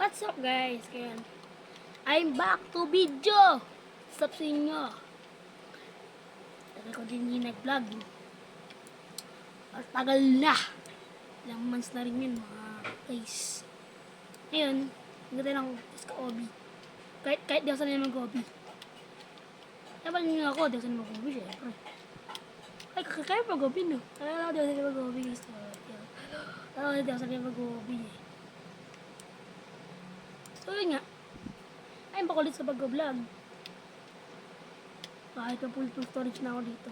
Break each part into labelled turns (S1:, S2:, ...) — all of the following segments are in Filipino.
S1: What's up guys? Kaya I'm back to video. What's up sa inyo? Tagal ko din hindi nag-vlog. Tagal na. Ilang months na rin yun mga guys. Ngayon, ganda ng Obi. Kahit di ako sanay mag-Obi. Kaya nyo ako, di ako sanay mag-Obi syempre. Ay, kaya mag-Obi no? Kaya di ako sanay mag-Obi guys. Kaya di ako sanay mag-Obi eh. So yun nga, ayun pa ulit sa pag-vlog. Kahit na full storage na ako dito.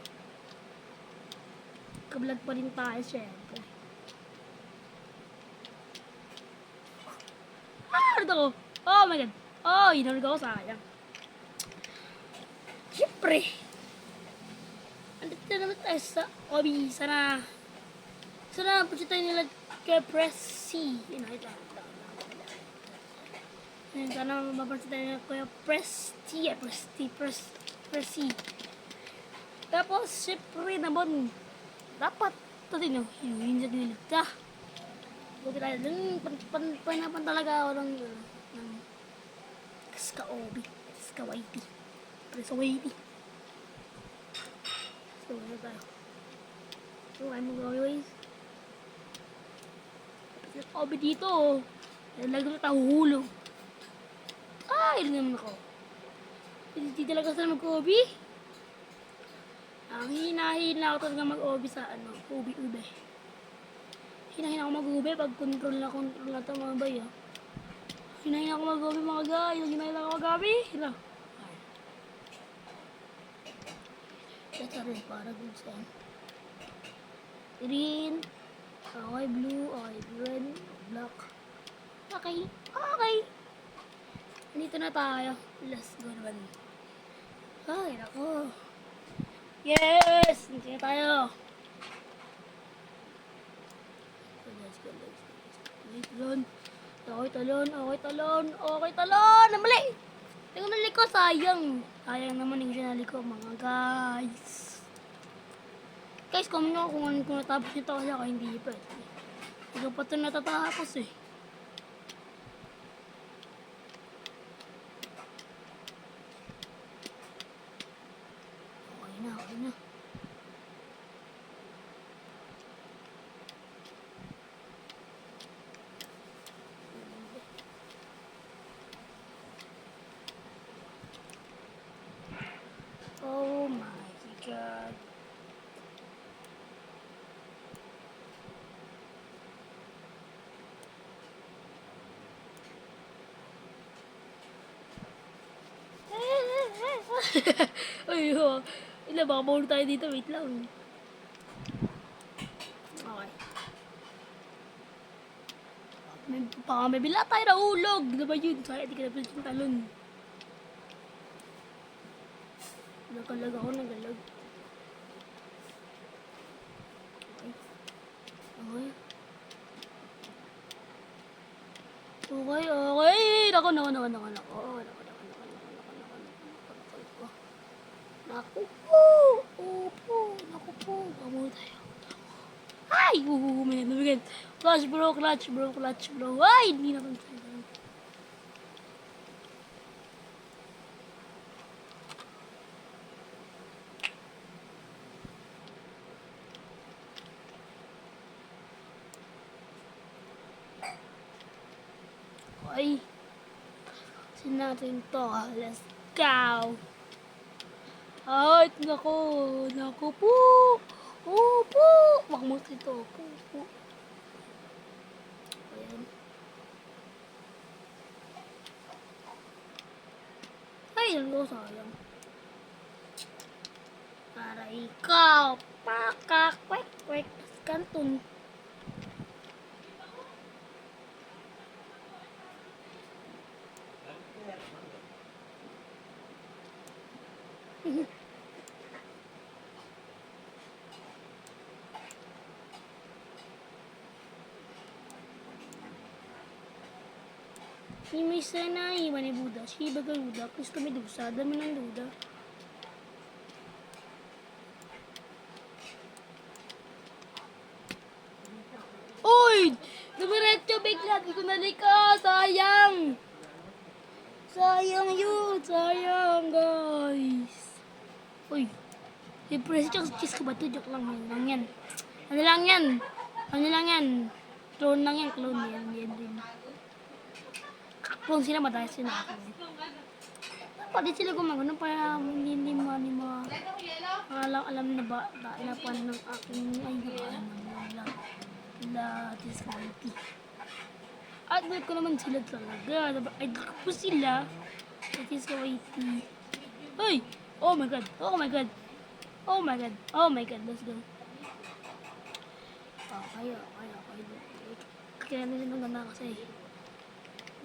S1: Ka-vlog pa rin tayo syempre. Ano ako? Oh my god. Oh, hinarag ako, sayang. Syempre. Andito na naman tayo sa Obi. Sana punta tayo nila kay Press C. Sana mapansin tayo na Kuya Press C. Tapos, syempre naman, dapat ito din yung hinuhin sa nilita. Buti tayo dun, panapan talaga ako ng Kaska-Obi, Kaska-Waiti. Press-Waiti. So, ano tayo? So, ano guys? Obi dito, lagi na tahuhulog. Ay, naman ako. Hindi talaga sana mag-Obi. Ang hinahin ako talaga mag-Obi sa Ubi. Hinahin ako mag-Obi pag control na ito mga bay. Hinahin ako mag-Obi mga guys. Hinahin ako mag-Obi. Hila. Ito rin para good sa green. Okay, blue. Okay, red. Black. Okay. Dito na tayo. Let's go naman. Ay, nako. Yes! Dito na tayo. Let's go. Okay, talon. Namali! Tingnan na liko, sayang. Sayang naman yung sinaliko, mga guys. Guys, comment nyo kung natapos nito kasi ako hindi pa. Hindi pa ito natatapos eh. Okay na. Oh my god. Ay, baka mahulog tayo dito. Wait lang. Okay. Baka may bila tayo na hulog. Di ba yun? Kaya di ka na yung talon. Nagalag ako. Okay. Naku. Naku po. Kamu tayo. Ay! May clutch bro. Ay! Hindi na kami tayo. Ay! Sin natin to. Let's go! Ay! Naku po! Opo! Makamot ito. Opo. Ayan. Ay, sayang. Para ikaw. Kwek. Kantun. Si Misa na iwan ni Buddha, si Bagaluda, Kristo Medusa, dami ng duda. Uy! Dumiretso bigla, di ko nalika, sayang! Sayang yun! Sayang, guys! Uy! Si Presi tsaka si Cheese ko ba ito? Joke lang, ano lang yan. Ano lang yan? Ano lang yan? Clone lang yan, clone yan. Yan din. Clone sila, madalas sila clone. Pwede sila gumagano para hindi alam na ba na pan ng aking ay na disability. Idol ko naman sila talaga. Idol ko po sila. Disability. Uy! Oh my god! Oh my god! Oh my god! Oh my god! Let's go. Okay. Kaya na siya ganda kasi.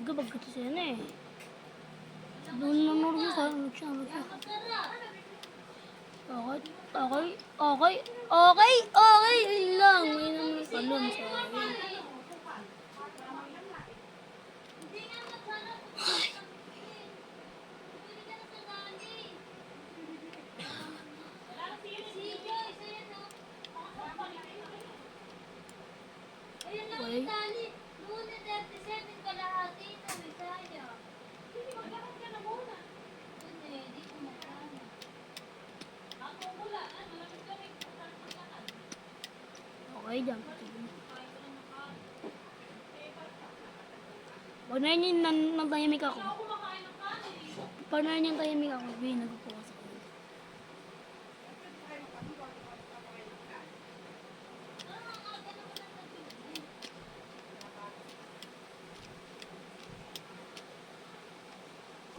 S1: Gabag ka siya na eh. Doon lang siya sa ano siya. Okay. Yun lang. May naman kalon sa akin. Okay. Okay, dyan. Pag na yun nagtahimik ako. Pag na yun tahimik ako, nagpo-focus ako.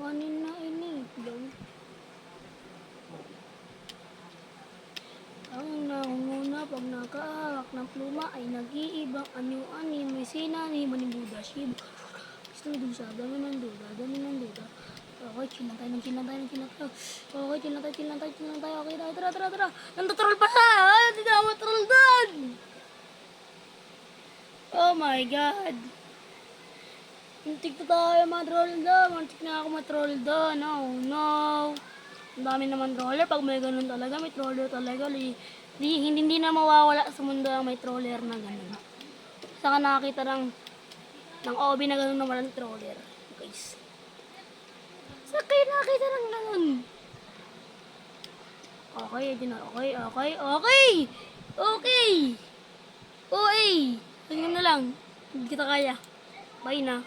S1: Kanin na ini, daw. Ang nangunguna pag nakahawak ng pluma ay nag-iibang anyo-ani. May sinani, manibuda, shiba. Gusto dusa, dami ng duda. Okay, chill lang tayo. Okay, chill lang tayo. Okay, tara. Nandotroll pa siya! Hindi na matroll doon! Oh my god! Muntik na tayo matroll doon. Muntik na ako matroll doon. Oh no! Ang dami naman troller. Pag may ganun talaga, may troller talaga. Hindi na mawawala sa mundo ang may troller na ganun. Saka nakakita ng OB na ganun na walang troller. Guys. Saka kayo nakakita ng ganun. Okay. Tingnan na lang. Hindi kita kaya. Bye na.